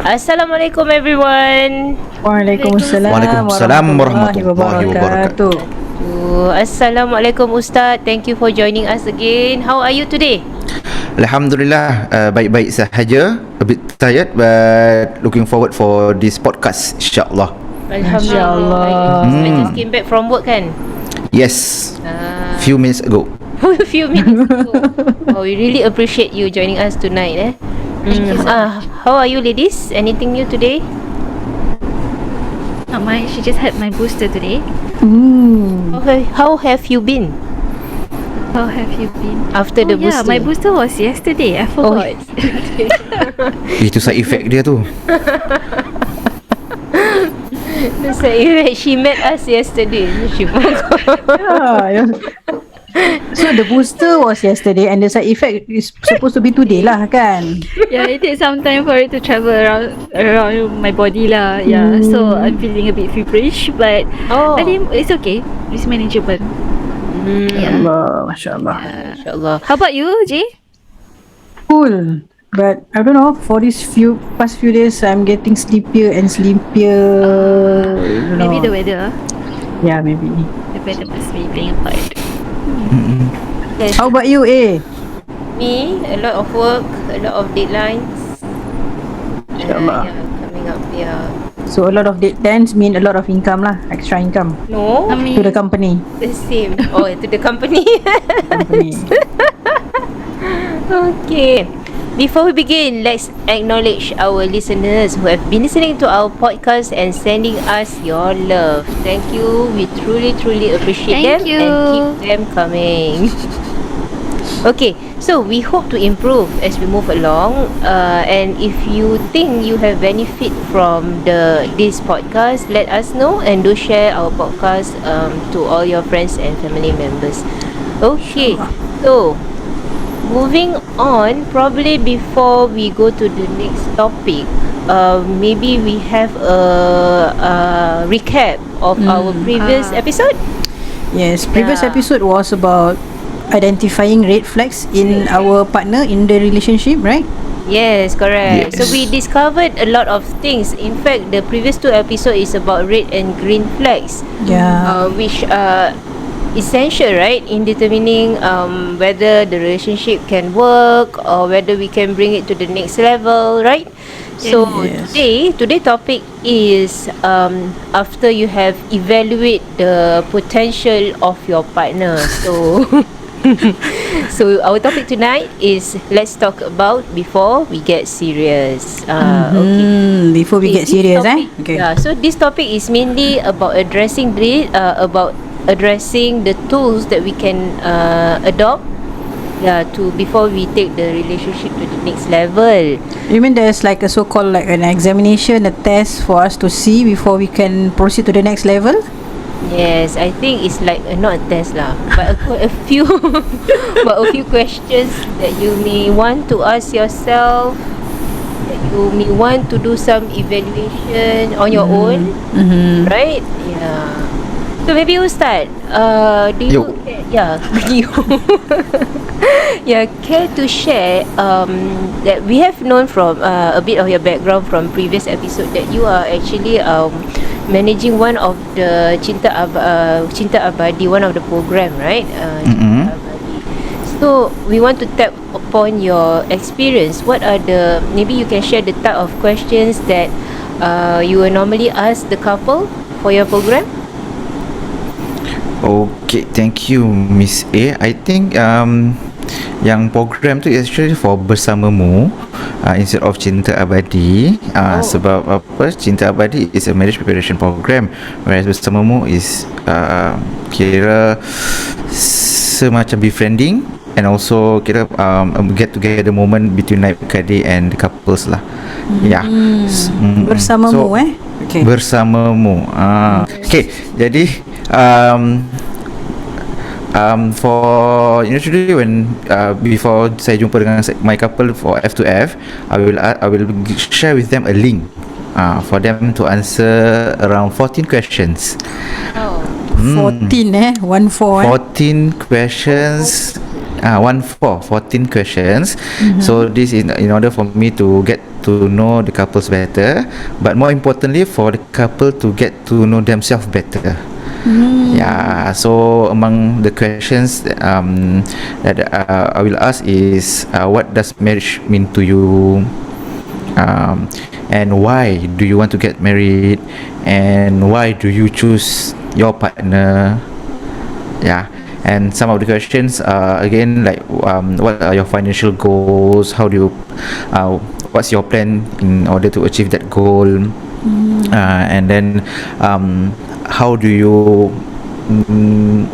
Assalamualaikum everyone. Waalaikumsalam warahmatullahi wabarakatuh. Assalamualaikum Ustaz. Thank you for joining us again. How are you today? Alhamdulillah, baik-baik sahaja. A bit tired but looking forward for this podcast, insyaAllah. Alhamdulillah. I just came back from work kan? Yes, few minutes ago. Few minutes ago. Oh, we really appreciate you joining us tonight. How are you ladies? Anything new today? Not much. She just had my booster today. How have you been? How have you been? After the booster? Yeah, my booster was yesterday. I forgot. Itu side effect dia tu. The side effect. She met us yesterday. She forgot. Yeah. So the booster was yesterday and the side effect is supposed to be today lah kan? Yeah, it takes some time for it to travel around my body lah. Yeah, so I'm feeling a bit feverish, but I think it's okay. It's manageable. Yeah. Masya Allah. InsyaAllah. How about you, Jay? Cool. But I don't know, for these past few days I'm getting sleepier and sleepier. Maybe the weather. Yeah, maybe. The weather must be playing a part. Yes. How about you, Me, a lot of work, a lot of deadlines. InsyaAllah. Coming up, So a lot of deadlines mean a lot of income lah, extra income No, to the company. the same. To the company. Okay. Before we begin, let's acknowledge our listeners who have been listening to our podcast and sending us your love. Thank you. We truly appreciate them Thank you. and keep them coming. Okay, so we hope to improve as we move along. And if you think you have benefit from this podcast, let us know and do share our podcast to all your friends and family members. Okay, so moving on, probably before we go to the next topic, maybe we have a recap of our previous episode. Yes, previous episode was about identifying red flags in our partner in the relationship, right? Yes, correct. Yes. So we discovered a lot of things. In fact, the previous two episodes is about red and green flags. Yeah. Which are essential, right, in determining whether the relationship can work or whether we can bring it to the next level, right? So Yes. today topic is after you have evaluate the potential of your partner. So so our topic tonight is let's talk about before we get serious. Okay. Before we get This serious, topic, Okay. Yeah, so this topic is mainly about addressing the tools that we can adopt to before we take the relationship to the next level. You mean there's like a so-called like an examination, a test for us to see before we can proceed to the next level? Yes, I think it's like not a test lah, but a few but a few questions that you may want to ask yourself, that you may want to do some evaluation on your own, right? Yeah. So maybe you start. Do you? You. Care to share that we have known from a bit of your background from previous episode that you are actually managing one of the Cinta Abadi, one of the program, right? Cinta Abadi. So we want to tap upon your experience. What are maybe you can share the type of questions that you will normally ask the couple for your program? Okay, thank you Miss A. I think yang program tu is actually for bersamamu instead of Cinta Abadi. Sebab apa, Cinta Abadi is a marriage preparation program, whereas bersamamu is kira semacam befriending and also kira get together moment between like Kadi and the couples lah. Bersamamu Okay. Bersamamu. Okay, jadi for today when before saya jumpa dengan my couple for F2F, I will share with them a link for them to answer around 14 questions. 14 14 questions. 14 questions. So this is in order for me to get to know the couples better, but more importantly for the couple to get to know themselves better. Yeah, so among the questions that I will ask is what does marriage mean to you, and why do you want to get married, and why do you choose your partner. Yeah, and some of the questions again like what are your financial goals, how do you what's your plan in order to achieve that goal, and then how do you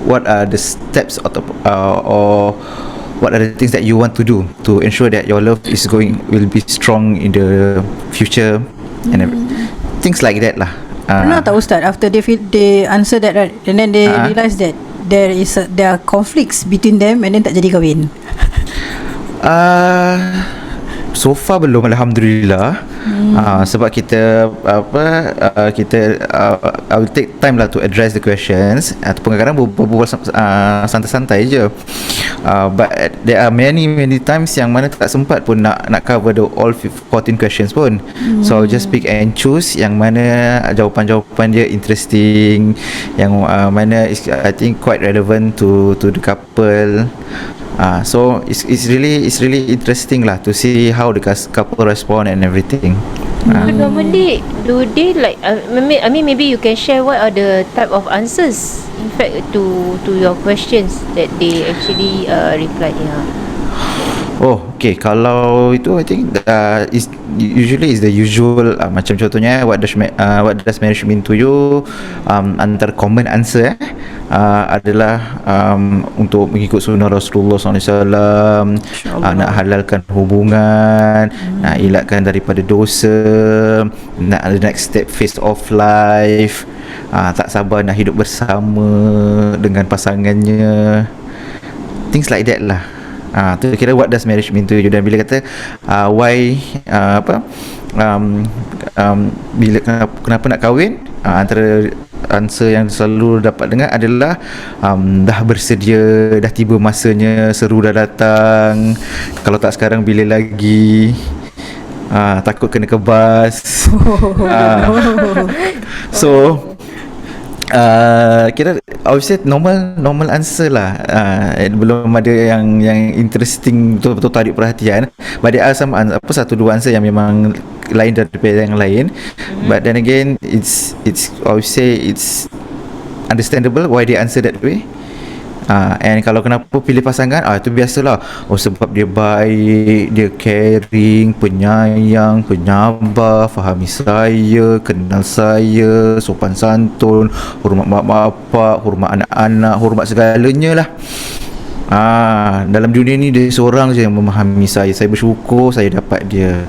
what are the steps or what are the things that you want to do to ensure that your love will be strong in the future, and things like that lah. Pernah tak Ustaz, after they answer that, right, and then they realise that there are conflicts between them, and then tak jadi kahwin? So far belum, alhamdulillah. Sebab kita I will take time lah to address the questions, ataupun kadang-kadang berbual santai-santai je, but there are many times yang mana tak sempat pun nak cover all 14 questions pun. So I'll just pick and choose yang mana jawapan-jawapan dia interesting, yang mana is I think quite relevant to the couple. So it's really interesting lah to see how the couple respond and everything. Normally, do they like? I mean, maybe you can share what are the type of answers, in fact, to your questions that they actually replied. Yeah. Oh, okay. Kalau itu, I think is usually is the usual. Macam contohnya, what does marriage mean to you? Antara common answer adalah untuk mengikut sunnah Rasulullah SAW, nak halalkan hubungan, nak elakkan daripada dosa, nak the next step phase of life, tak sabar nak hidup bersama dengan pasangannya, things like that lah. Tu kira what does marriage mean to you. Dan bila kata why bila kenapa nak kahwin, antara answer yang selalu dapat dengar adalah dah bersedia, dah tiba masanya, seru dah datang, kalau tak sekarang bila lagi, takut kena kebas. So kira I would say normal answer lah. Belum ada yang interesting betul-betul tarik perhatian, but there are some satu dua answer yang memang lain daripada yang lain, but then again it's I would say it's understandable why they answer that way. And kalau kenapa pilih pasangan, itu biasalah. Sebab dia baik, dia caring, penyayang, penyabar, fahami saya, kenal saya, sopan santun, hormat mak bapak, hormat anak-anak, hormat segalanya lah. Dalam dunia ni dia seorang je yang memahami saya. Saya bersyukur saya dapat dia.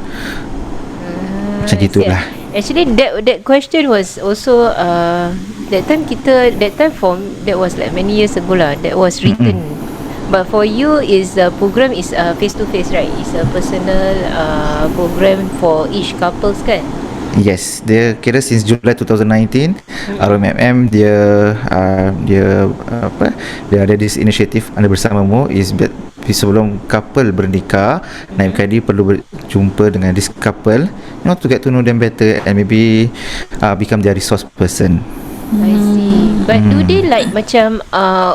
Macam gitulah. Actually that question was also that time that was like many years ago lah, that was written. But for you is the program is face to face, right? It's a personal program for each couples kan? Yes, dia kira since July 2019 RMMM dia ada this initiative anda bersamamu is sebelum couple bernikah, naib kadi perlu berjumpa dengan this couple, to get to know them better and maybe become their resource person. I see. But do they like macam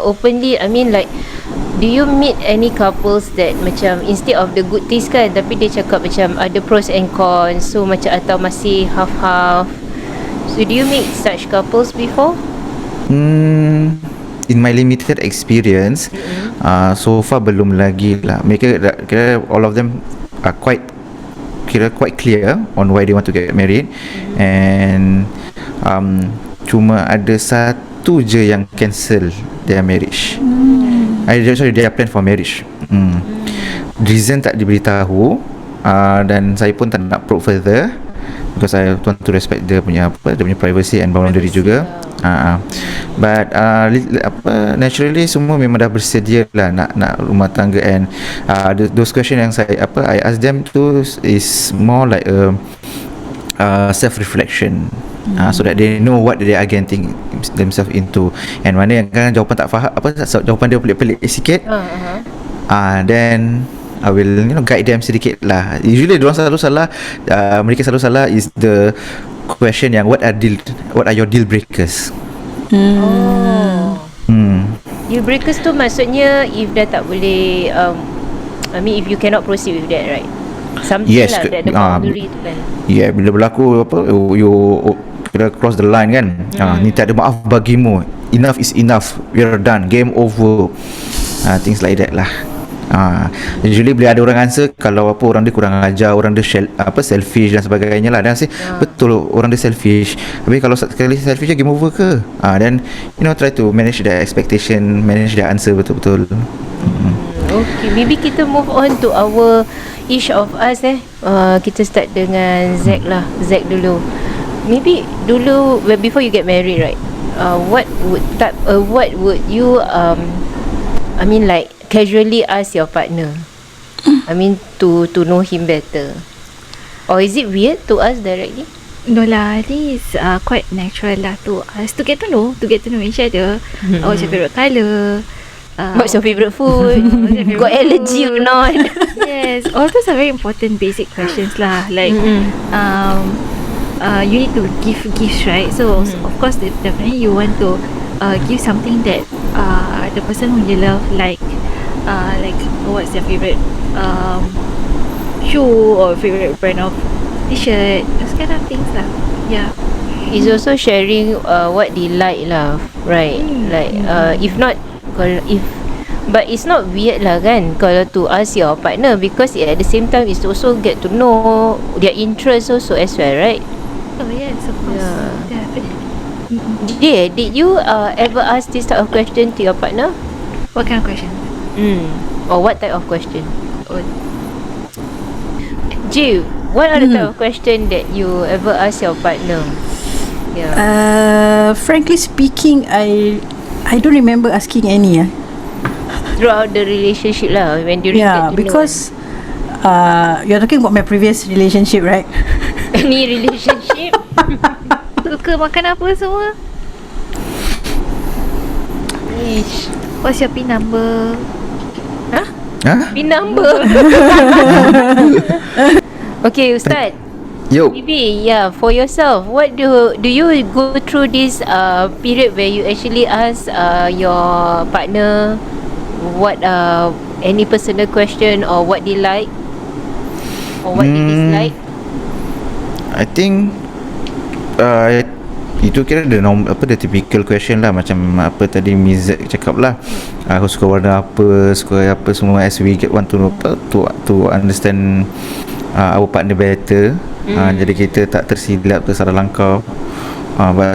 openly, I mean like, do you meet any couples that macam instead of the good things kan, tapi dia cakap macam ada pros and cons, so macam atau masih half-half? So do you meet such couples before? In my limited experience, so far belum lagi lah. Mereka kira all of them are quite clear on why they want to get married, and cuma ada satu je yang cancel their marriage. Sorry, their plan for marriage. Reason tak diberitahu, dan saya pun tak nak probe further because I want to respect dia punya privacy and boundary juga. But naturally semua memang dah bersedia lah nak rumah tangga, and those question yang I ask them to is more like a self-reflection, so that they know what they are getting themselves into, and mana yang kan jawapan tak faham, jawapan dia pelik-pelik sikit, then I will guide them sedikit lah. Usually diorang selalu salah, mereka selalu salah is the question yang what are your deal breakers. Deal breakers tu maksudnya if dah tak boleh I mean if you cannot proceed with that, right? Something yes, lah that the boundary tu kan. Yeah, bila berlaku you kira cross the line kan. Ni tak ada maaf bagimu. Enough is enough. We're done. Game over. Things like that lah. Usually bila ada orang answer, kalau orang dia kurang ajar, orang dia selfish dan sebagainya lah, dan say betul orang dia selfish. Tapi kalau sekali selfish game over ke? Then try to manage their expectation, manage their answer betul-betul. Okay, maybe kita move on to our each of us kita start dengan Zack lah. Zack dulu. Maybe dulu before you get married, right? What would you I mean like casually ask your partner, I mean to know him better, or is it weird to ask directly? No lah, this is quite natural lah to us to get to know each other. What's your favourite colour? What's your favourite food? Got allergy or not? Yes, all those are very important basic questions lah. Like you need to give gifts, right? So of course definitely you want to give something that the person who you love like what's their favourite shoe or favourite brand of t-shirt, those kind of things lah. Yeah. It's also sharing what they like lah, right? Like but it's not weird lah kan kalau to ask your partner, because at the same time it's also get to know their interests also as well, right? Oh yes, of course. Definitely. Did you ever ask this type of question to your partner? What kind of question? Or what type of question? Jill, what are the type of question that you ever ask your partner? Frankly speaking, I don't remember asking any. Throughout the relationship lah, when during get to because you're talking about my previous relationship, right? Any relationship? Suka makan apa semua? Ish. What's your PIN number? PIN number. Okay, Ustaz. Yo. Maybe for yourself, what do you go through this period where you actually ask your partner what any personal question or what they like or what they dislike? I think itu kira the typical question lah, macam apa tadi Miz cakap lah. Aku suka warna apa, suka apa semua, as we want to understand our partner better. Jadi kita tak tersilap, tersalah langkah.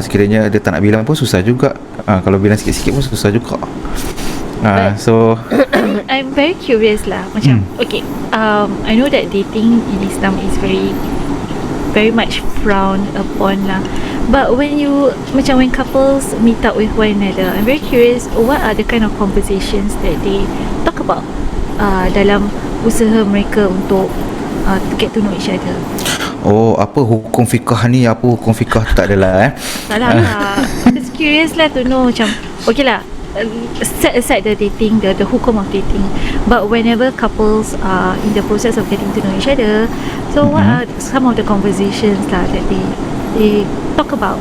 Sekiranya dia tak nak bilang pun susah juga. Kalau bilang sikit-sikit pun susah juga. So I'm very curious lah. Macam okay, I know that dating in Islam is very much frowned upon lah. But when couples meet up with one another, I'm very curious, what are the kind of conversations that they talk about dalam usaha mereka untuk to get to know each other? Apa hukum fikah ni, apa hukum fikah tu tak adalah Tak lah. Just curious lah to know macam, okay lah, set aside the dating, the hukum of dating, but whenever couples are in the process of getting to know each other, so what are some of the conversations lah that they talk about?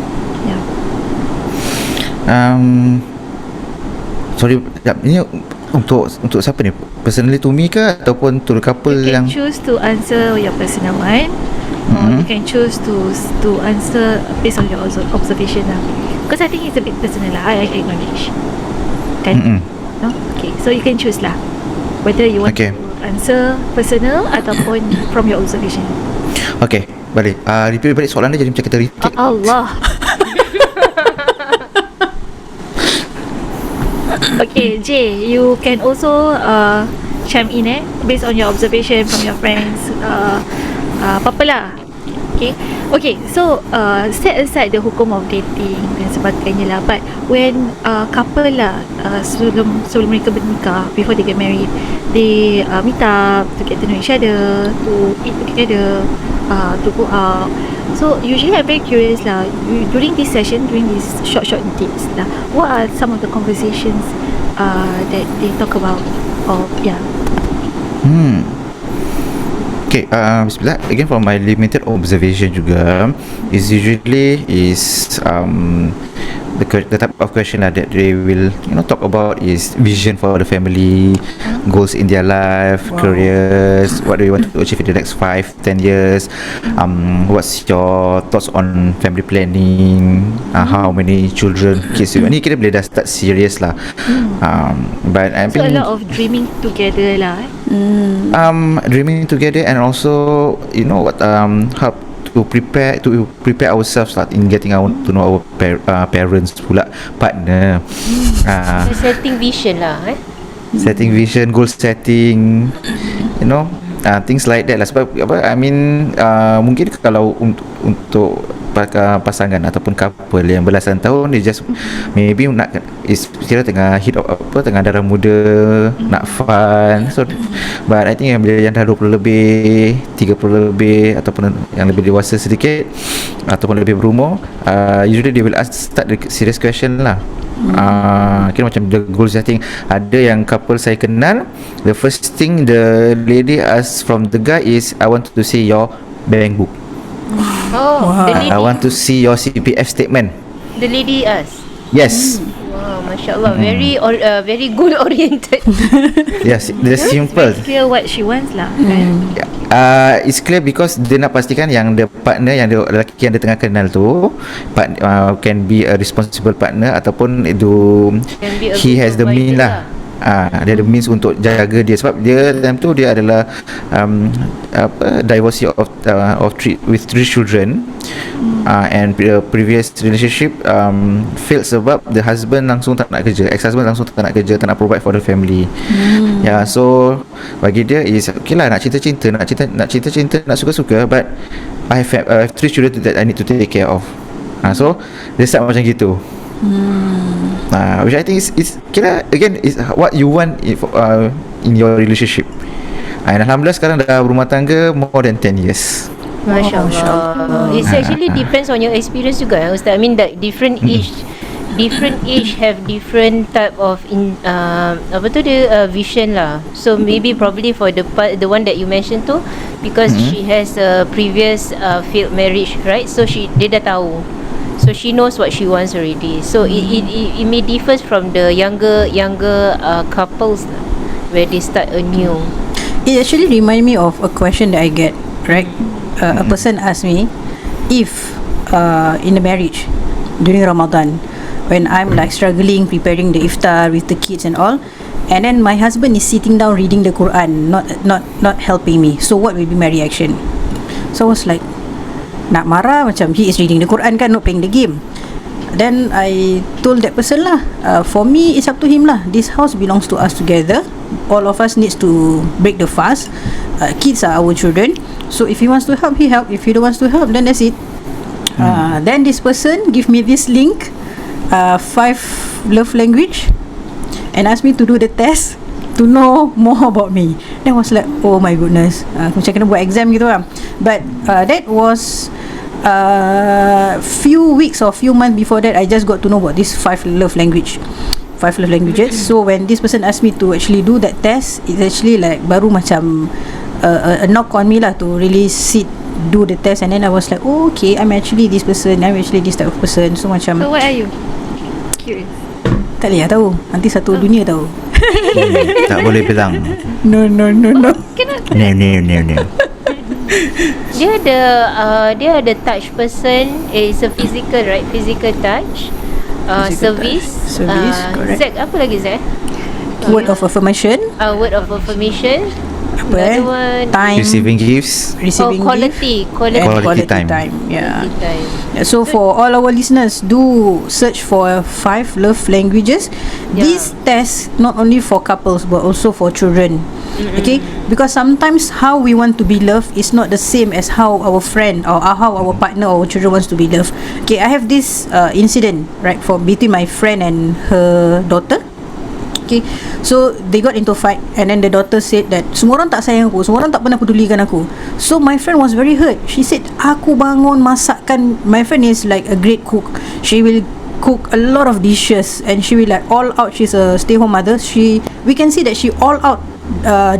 Sorry, ini untuk siapa ni? Personally to me ke ataupun to the couple You yang can choose to answer your personal one, or you can choose to answer based on your observation lah. Because I think it's a bit personal lah. I acknowledge. Kan? No? Okay, so you can choose lah whether you want to answer personal ataupun from your observation. Okay, balik repeat balik soalan dia, jadi macam kita repeat. Allah. Okay, Jay, you can also chime in based on your observation from your friends. Apa-apa lah. Okay, so set aside the hukum of dating dan sebagainya lah. But when couple lah, sebelum mereka bernikah, before they get married, they meet up to get to know each other, to eat together, to go out. So usually I'm very curious lah, during this session, during these short dates lah, what are some of the conversations that they talk about? Okay, bismillah. Again, for my limited observation juga, is usually the type of question that they will talk about is vision for the family, goals in their life, careers, what do you want to achieve in the next 5-10 years, what's your thoughts on family planning, how many children, kids you. Ni kira boleh dah start serious lah. But I So a think lot of dreaming together lah. dreaming together, and also what how to prepare ourselves lah in getting to know our parents pula, partner, Setting vision lah setting vision, goal setting, things like that lah. Sebab I mean mungkin kalau untuk pasangan ataupun couple yang belasan tahun, dia just maybe nak kira tengah hit of tengah darah muda, nak fun. So but I think yang dah 20 lebih, 30 lebih, ataupun yang lebih dewasa sedikit ataupun lebih berumur, usually they will start the serious question lah. Kira macam the goal setting. Ada yang couple saya kenal, the first thing the lady asks from the guy is, I want to see your bank book. the lady, I want to see your CPF statement. the lady asked. Yes. Wow, Masya Allah, very goal oriented. Yes, the simple. It's clear what she wants lah kan. It's clear because dia nak pastikan yang the partner, yang the lelaki yang dia tengah kenal tu can be a responsible partner, ataupun Can be a he good has the means provider lah. Dia ada means untuk jaga dia, sebab dia time tu dia adalah divorcee of with 3 children, and the previous relationship failed sebab the husband langsung tak nak kerja, ex-husband langsung tak nak kerja, tak nak provide for the family. So bagi dia is okay lah, nak cinta-cinta, nak suka-suka, but I have 3 children that I need to take care of. So dia start macam gitu. Which I think is kira again is what you want in your relationship. And Alhamdulillah sekarang dah berumah tangga more than 10 years. Masya Allah. It actually depends on your experience juga, Ustaz. I mean that different age have different type of vision lah. So maybe probably for the one that you mentioned tu, because she has a previous failed marriage, right? So dia dah tahu. So she knows what she wants already. So it may differ from the younger couples where they start anew. It actually remind me of a question that I get, right? A person asked me if in a marriage during Ramadan, when I'm like struggling preparing the iftar with the kids and all, and then my husband is sitting down reading the Quran, not helping me, so what will be my reaction? So I was like, nak marah, macam he is reading the Quran kan, not playing the game. Then I told that person lah, for me it's up to him lah. This house belongs to us together. All of us needs to break the fast. Kids are our children. So if he wants to help, he help. If he don't wants to help, then that's it. Then this person give me this link, 5 love language, and asked me to do the test to know more about me. Then I was like, oh my goodness, macam kena buat exam gitu lah. But that was few weeks or few months before that, I just got to know about this 5 love languages. So when this person asked me to actually do that test, it's actually like baru macam a knock on me lah, to really do the test. And then I was like, oh okay, I'm actually this person, I'm actually this type of person. So macam, So what are you? Curious. tak boleh tahu, nanti satu dunia tahu. Tak boleh bilang. No. No. Dia ada touch person. It's a physical, right? Physical touch. Service. Correct. Zack, apa lagi Zack? Word of affirmation. Word of affirmation. Apa Another one. Time. Receiving gifts. Receiving gift. Quality time. Yeah. Quality time. So for all our listeners, do search for 5 love languages. Yeah. This test not only for couples but also for children. Okay, because sometimes how we want to be loved is not the same as how our friend or how our partner or our children wants to be loved. Okay, I have this incident, right, for between my friend and her daughter. Okay, so they got into a fight, and then the daughter said that semua orang tak sayang aku, semua orang tak pernah pedulikan aku. So my friend was very hurt. She said, aku bangun masakkan. My friend is like a great cook. She will cook a lot of dishes, and she will like all out. She's a stay home mother. We can see that she all out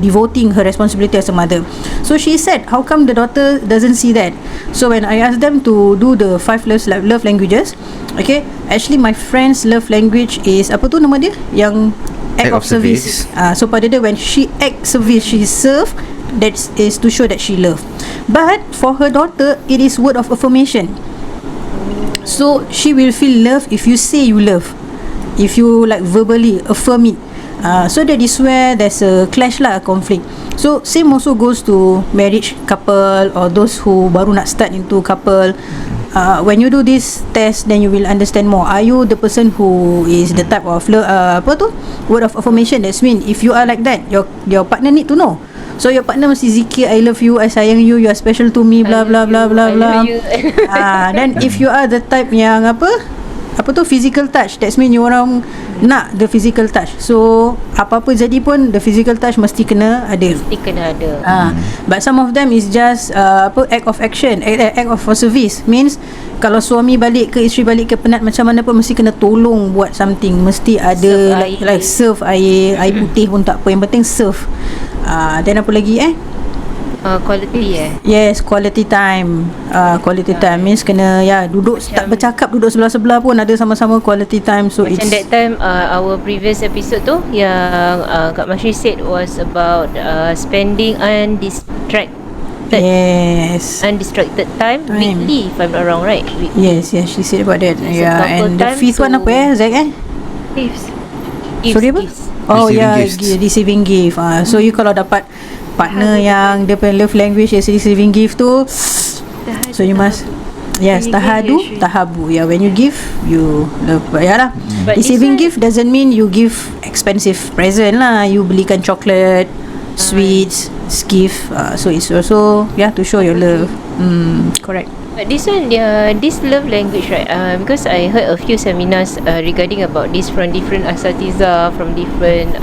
devoting her responsibility as a mother. So she said, how come the daughter doesn't see that? So when I asked them to do the 5 love languages, okay, actually my friend's love language is apa tu nama dia, yang act of service. So pada dia, when she act service, she serve, that is to show that she love. But for her daughter, it is word of affirmation. So she will feel love if you say you love, if you like verbally affirm it. So that is where there's a clash lah, a conflict. So same also goes to marriage couple or those who baru nak start into couple. When you do this test, then you will understand more. Are you the person who is the type of apa tu, word of affirmation? That's mean if you are like that, your partner need to know. So your partner mesti zikir, I love you, I sayang you, you are special to me, blah blah blah blah blah. Then if you are the type yang apa tu, physical touch, that's mean you orang nak the physical touch. So apa-apa jadi pun the physical touch mesti kena ada. But some of them is just act of action, act of service. Means kalau suami balik ke, isteri balik ke penat macam mana pun mesti kena tolong buat something. Mesti ada like serve air putih pun tak apa, yang penting serve. Then apa lagi quality Yes, quality time. Quality time means kena duduk, tak bercakap, duduk sebelah-sebelah pun ada sama-sama quality time. So macam it's that time our previous episode tu yang Kak Mashri said was about spending undistracted time weekly, if I'm not wrong, right? Yes, she said about that. And the fifth one apa Zack? Gifts. Sorry apa? Oh receiving gift. So you kalau dapat partner yang dia punya love language is receiving gift tu, so you must tahabu. When you give, you love. But receiving gift doesn't mean you give expensive present lah. You belikan chocolate, sweets, gift. So it's also to show your love. Correct. But this one, this love language, right? Because I heard a few seminars regarding about this from different asatiza, from different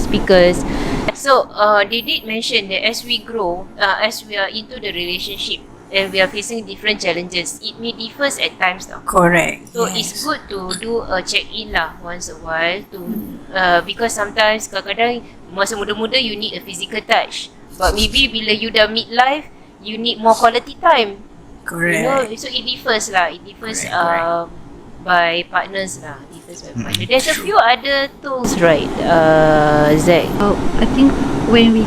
speakers. So they did mention that as we grow, as we are into the relationship and we are facing different challenges, it may differ at times now. Correct. So it's good to do a check-in lah once a while to because sometimes kadang-kadang masa muda-muda you need a physical touch, but maybe bila you dah midlife, you need more quality time. Correct. You know, so it differs lah. It differs by partners lah. There's a few other tools, right, Zack? I think when we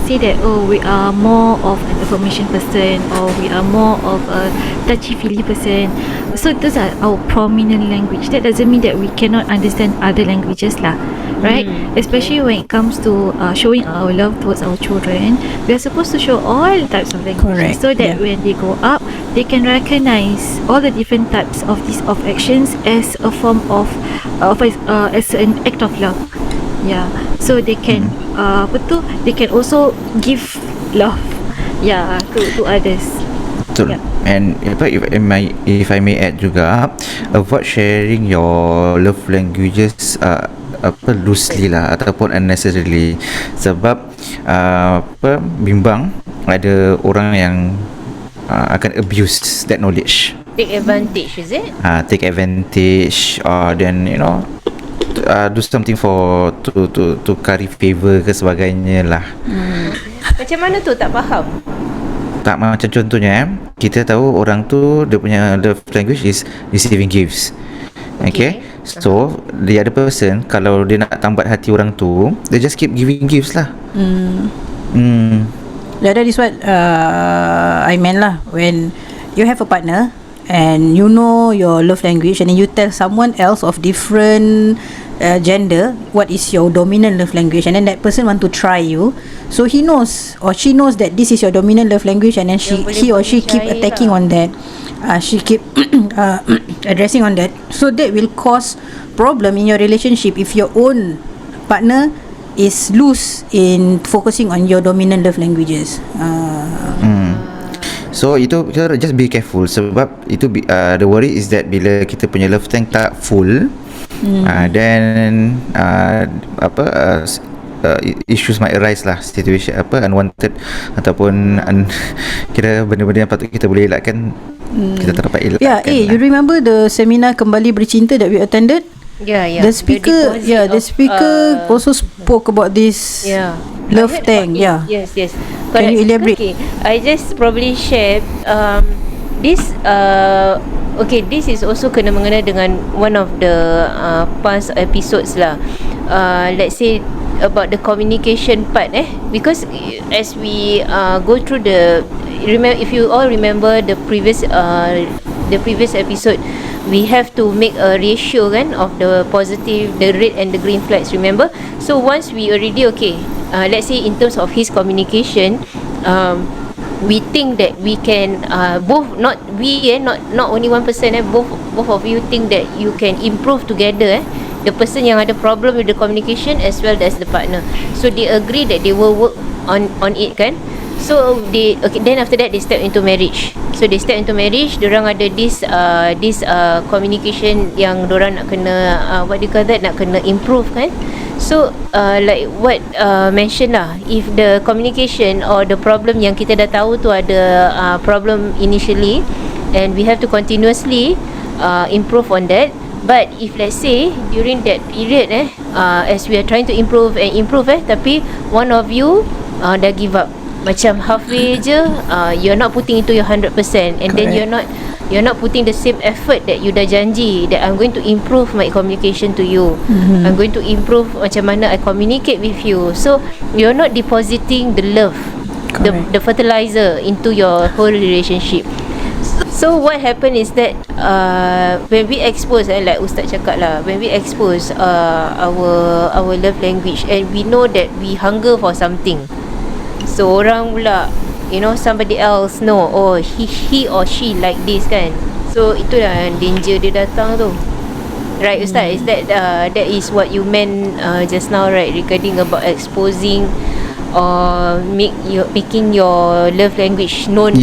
say that we are more of an affirmation person, or we are more of a touchy-feely person, so those are our prominent language. That doesn't mean that we cannot understand other languages lah, right? Especially when it comes to showing our love towards our children, we are supposed to show all types of languages. Correct. So that when they grow up, they can recognize all the different types of these actions as a form of as an act of love. So they can they can also give love to others. Betul. And if I may add juga, avoid sharing your love languages loosely lah ataupun unnecessarily, sebab bimbang ada orang yang akan abuse that knowledge. Take advantage, is it? Take advantage, then do something for to curry favor ke sebagainya lah. Macam mana tu, tak faham? Tak, macam contohnya kita tahu orang tu dia punya love language is receiving gifts. Okay. So the other person, kalau dia nak tambat hati orang tu, they just keep giving gifts lah. That is what I meant lah. When you have a partner and you know your love language, and then you tell someone else of different gender what is your dominant love language, and then that person want to try you, so he knows or she knows that this is your dominant love language, and then he or she keep attacking on that, she keep addressing on that, so that will cause problem in your relationship if your own partner is loose in focusing on your dominant love languages. So itu kita just be careful, sebab itu the worry is that bila kita punya love tank tak full, then issues might arise lah, situation unwanted ataupun kira benda-benda yang patut kita boleh elakkan, kita tak dapat elakkan. You remember the seminar Kembali Bercinta that we attended? Yeah. The speaker, deposit the of, speaker also spoke about this yeah. love I heard tank. about it. Yeah. Yes. Can you elaborate? Okay, I just probably share this okay, this is also kena mengena dengan one of the past episodes lah. Let's say about the communication part, because as we go through if you all remember the previous episode, we have to make a ratio kan of the positive, the red and the green flags, remember? So once we already let's say in terms of his communication, we think that we can both, not only one person, both of you think that you can improve together, the person yang ada problem with the communication as well as the partner, so they agree that they will work on it kan. So then after that they step into marriage. So they step into marriage, diorang ada this communication yang diorang nak kena what do you call that, nak kena improve kan. So like what mention lah, if the communication or the problem yang kita dah tahu tu ada problem initially, and we have to continuously improve on that. But if let's say during that period as we are trying to improve tapi one of you dah give up, macam halfway je, you're not putting into your 100%, and then you're not putting the same effort that you dah janji that I'm going to improve my communication to you, I'm going to improve macam mana I communicate with you. So you're not depositing the love, the fertilizer into your whole relationship. So what happen is that when we expose, like Ustaz cakap lah, when we expose our love language, and we know that we hunger for something, so orang pula, somebody else know, he or she like this kan, so itulah danger dia datang tu, right Ustaz? Is that is what you meant just now, right, regarding about exposing or making your love language known?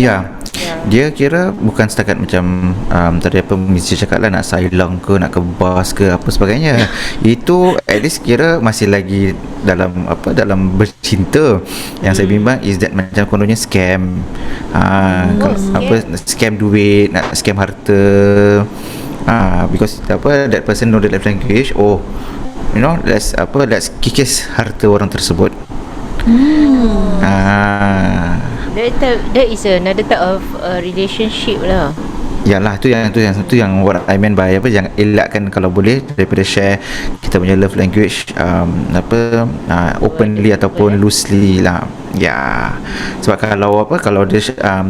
Dia kira bukan setakat macam tadi apa mesti cakap lah, nak silong ke, nak kebas ke, apa sebagainya. Itu at least kira masih lagi dalam bercinta. Yang saya bimbang is that macam kononnya scam, scam duit, nak scam harta, because that person know the love language, let's kikis harta orang tersebut. That is another type of relationship lah. Yalah, tu yang what I meant by jangan elakkan kalau boleh daripada share kita punya love language openly ataupun loosely lah. Ya. Sebab kalau dia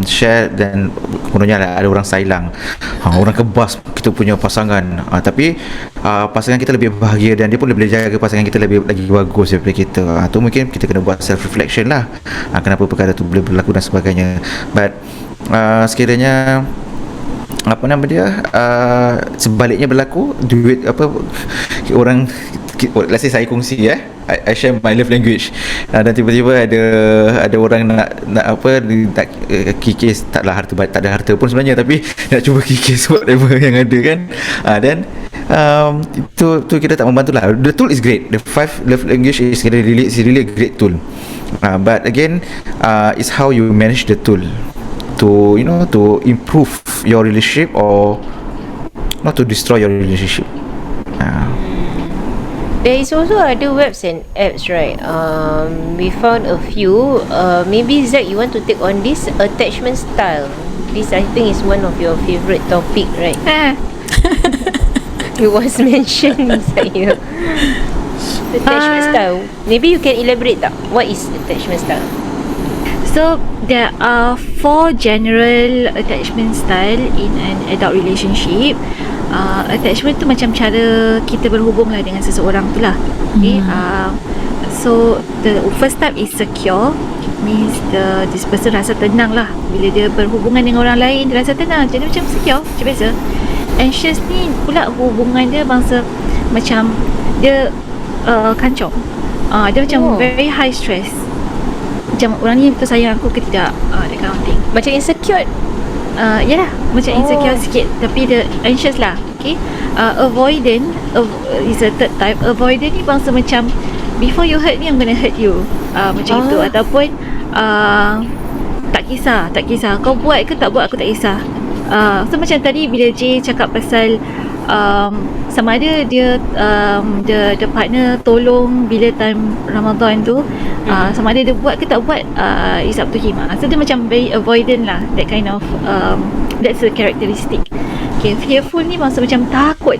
share dan kemudiannya ada orang sailang, orang kebas kita punya pasangan, tapi pasangan kita lebih bahagia dan dia pun boleh jaga pasangan kita lagi bagus daripada kita. Tu mungkin kita kena buat self reflection lah, kenapa perkara tu boleh berlaku dan sebagainya. But sekiranya sebaliknya berlaku, duit orang, let's say saya kongsi I share my love language, dan tiba-tiba ada orang nak kikis, tak ada harta pun sebenarnya, tapi nak cuba kikis whatever yang ada kan, then itu kita tak membantu lah. The tool is great, the 5 love language is really a great tool, but again it's how you manage the tool to improve your relationship or not to destroy your relationship. There is also other webs and apps, right? We found a few. Maybe Zack, you want to take on this attachment style? This I think is one of your favorite topic, right? It was mentioned inside here. Attachment style. Maybe you can elaborate tak? What is attachment style? So there are 4 general attachment style in an adult relationship. Attachment tu macam cara kita berhubung lah dengan seseorang tu lah. Okay. So the first type is secure, means this person rasa tenang lah bila dia berhubungan dengan orang lain, dia rasa tenang, jadi macam secure, macam biasa. Anxious ni pula hubungan dia bangsa macam dia kancong, dia macam very high stress, macam orang ni betul sayang aku ke tidak, that kind of thing. Macam insecure. Yalah, macam insecure sikit, tapi dia anxious lah. Okay. Avoidant is a third type. Avoidant ni bangsa macam before you hurt me, I'm gonna hurt you, macam itu. Ataupun tak kisah kau buat ke tak buat, aku tak kisah. So macam tadi bila Jay cakap pasal sama ada dia the partner tolong bila time Ramadan tu, sama ada dia buat ke tak buat, is up to him. So dia macam very avoidant lah, that kind of that's a characteristic. Okay, fearful ni maksud macam takut.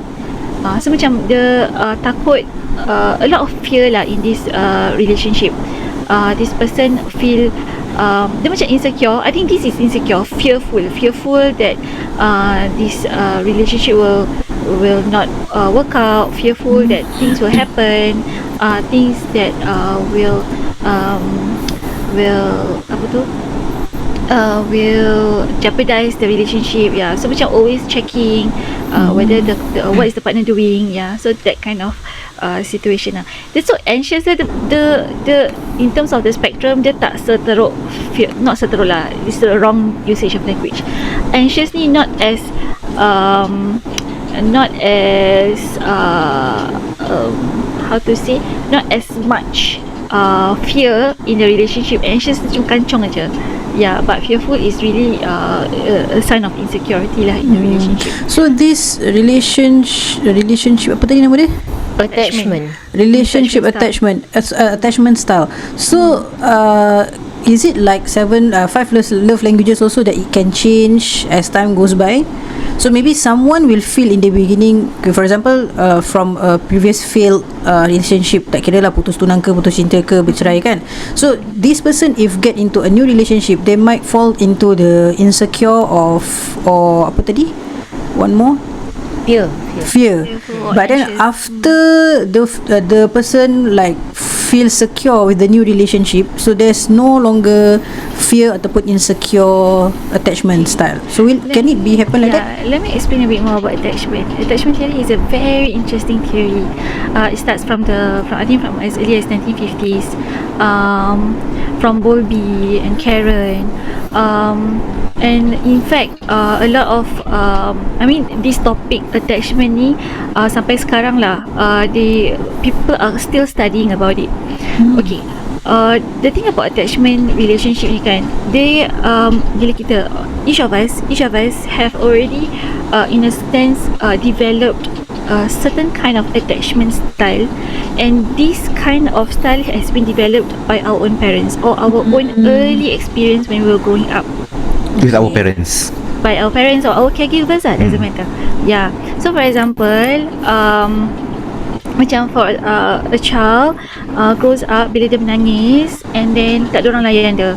So macam dia takut, a lot of fear lah in this relationship. This person feel dia macam insecure. I think this is insecure, fearful that this relationship will not work out, fearful that things will happen, things that will apa tu, will jeopardize the relationship. So macam always checking whether the what is the partner doing. So that kind of situation lah. Dia so anxious lah. The in terms of the spectrum, dia tak seteruk fear, not seteruk lah, it's the wrong usage of language. Anxious ni not as how to say, not as much fear in the relationship. Anxious tu cuma kancong aja. But fearful is really a sign of insecurity lah in the relationship. So this relationship apa tadi nama dia? Attachment. Relationship attachment style. So is it like 5 love languages also, that it can change as time goes by? So maybe someone will feel in the beginning, for example, from a previous failed relationship, tak kira lah putus tunang ke, putus cinta ke, bercerai kan. So this person, if get into a new relationship, they might fall into the insecure or apa tadi? One more? Fear. But then after the person like feel secure with the new relationship, so there's no longer fear ataupun insecure attachment style. So can it be happen like that? Let me explain a bit more about attachment. Attachment theory is a very interesting theory. It starts from I think from as early as 1950s, from Bowlby and Karen. And in fact, a lot of this topic attachment ni sampai sekarang lah, people are still studying about it. Okay, the thing about attachment relationship ni kan, they bila kita each of us have already in a sense developed a certain kind of attachment style, and this kind of style has been developed by our own parents or our own early experience when we were growing up. With our parents. By our parents or our caregivers lah, doesn't matter. So for example, macam for a child grows up, bila dia menangis and then tak ada orang layan dia,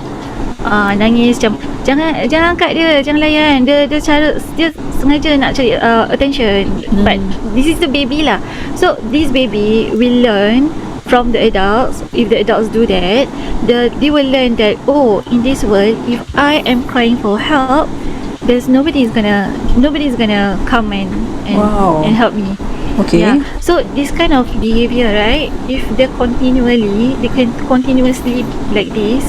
nangis macam jangan angkat dia, jangan layan dia, dia sengaja nak cari attention. But this is the baby lah. So this baby will learn from the adults. If the adults do that, they will learn that, oh, in this world, if I am crying for help, there's nobody's gonna come and help me. Okay. So this kind of behavior, right, if they can continuously like this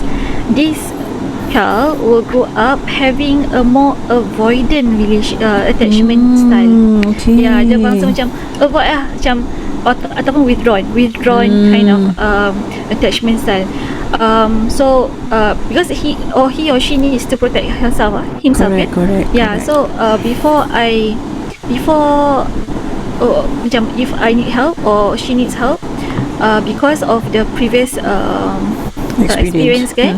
child will grow up having a more avoidant attachment style. Okay. Dia bangsa macam avoid lah, macam ataupun withdrawn kind of attachment style. So because he or she needs to protect himself. Correct. So macam if I need help or she needs help, because of the previous experience kan.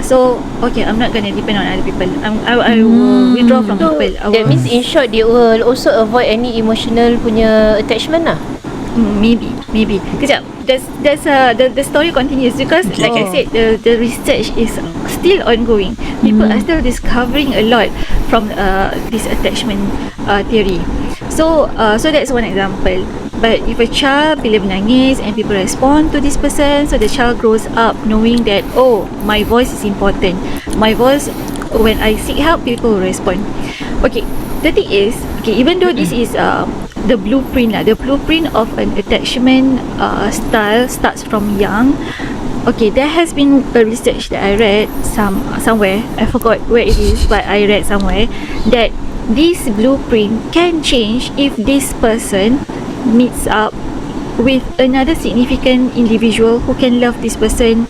So okay, I'm not gonna depend on other people. I will withdraw from people. That means in short, they will also avoid any emotional punya attachment lah. Maybe. Kejap. The story continues because, like I said, the research is still ongoing. People are still discovering a lot from this attachment theory. So that's one example. But if a child bila menangis and people respond to this person, so the child grows up knowing that, oh, my voice is important. My voice, when I seek help, people will respond. Okay, the thing is, okay, even though this is the blueprint of an attachment style starts from young. Okay, there has been a research that I read somewhere, I forgot where it is, but I read somewhere that this blueprint can change if this person meets up with another significant individual who can love this person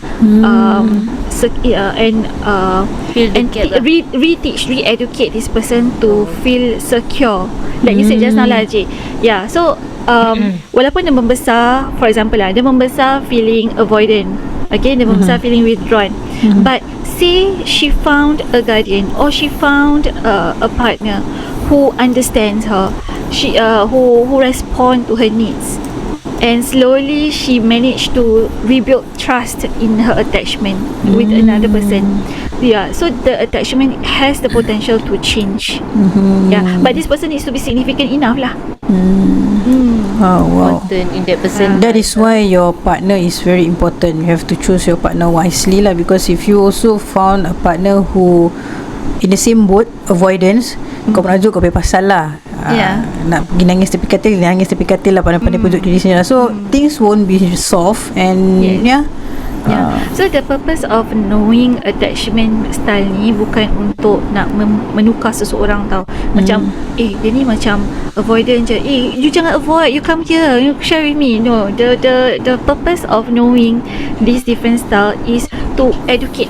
Fill the gap lah. reteach, re-educate this person to feel secure. Like you said just now lah, Cik. Yeah, so walaupun dia membesar, for example lah, dia membesar feeling avoidant, okay, dia membesar feeling withdrawn, but say she found a guardian or she found a partner who understands her, she who respond to her needs, and slowly she managed to rebuild trust in her attachment with another person. Yeah, so the attachment has the potential to change. Yeah, but this person needs to be significant enough lah. Oh, wow. Important in that person. That is why your partner is very important. You have to choose your partner wisely lah, because if you also found a partner who in the same boat, avoidance, kau merajuk kau punya pasal lah. Nak pergi nangis tepi katil lah, pandai-pandai pujuk diri sendiri lah. So things won't be soft and So the purpose of knowing attachment style ni bukan untuk nak menukar seseorang tau. Macam dia ni macam avoidant je. You jangan avoid, you come here, you share with me. No, the purpose of knowing these different style is to educate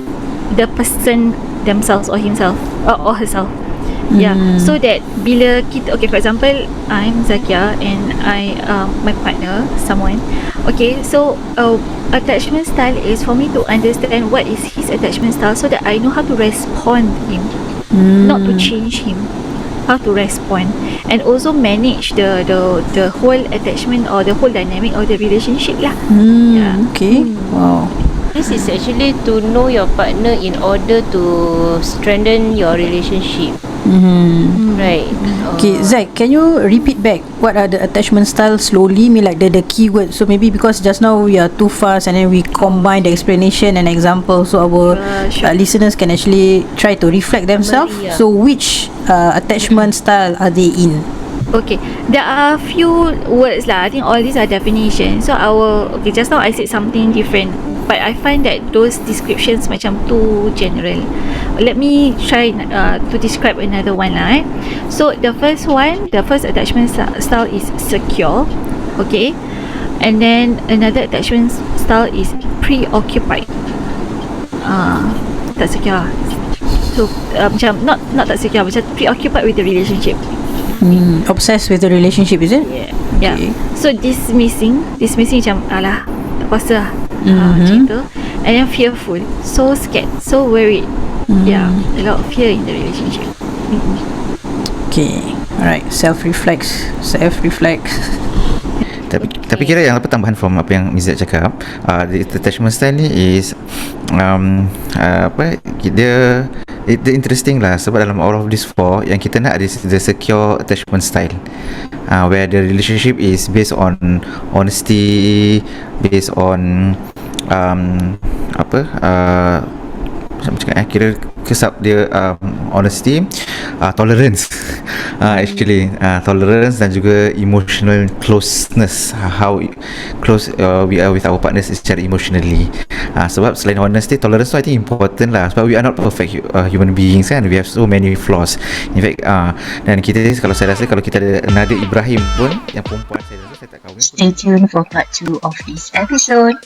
the person themselves or himself or herself. Yeah, so that bila kita, okay, for example, I'm Zakia and I my partner, someone. Okay, so attachment style is for me to understand what is his attachment style, so that I know how to respond him, not to change him, how to respond, and also manage the whole attachment or the whole dynamic of the relationship lah. Okay. Wow. This is actually to know your partner in order to strengthen your relationship. Right. Okay, Zack, can you repeat back what are the attachment styles slowly? Me like the keywords. So maybe because just now we are too fast and then we combine the explanation and example, so our listeners can actually try to reflect themselves. So which attachment style are they in? Okay, there are a few words lah. I think all these are definitions. So just now I said something different, but I find that those descriptions macam too general. Let me try to describe another one lah. So the first attachment style is secure. Okay, and then another attachment style is preoccupied. Tak secure. So macam not tak secure, macam preoccupied with the relationship. Obsessed with the relationship, is it? Yeah. Okay. So dismissing macam alah, tak kuasa lah, macam tu. And then fearful, so scared, so worried. Yeah, a lot of fear in the relationship. Okay, alright. Self-reflect. Tapi kira yang tambahan from apa yang Mizzat cakap, the attachment style ni is dia interesting lah, sebab dalam all of these four yang kita nak ada the secure attachment style, where the relationship is based on honesty, based on macam cakap kira kesap dia honesty, tolerance, actually tolerance dan juga emotional closeness, how close we are with our partners secara emotionally. Sebab selain honesty, tolerance tu I think important lah, sebab we are not perfect human beings kan, we have so many flaws. In fact dan kita, kalau saya rasa kalau kita ada another Ibrahim pun yang perempuan, saya rasa saya tak kahwin. Stay tuned for part 2 of this episode.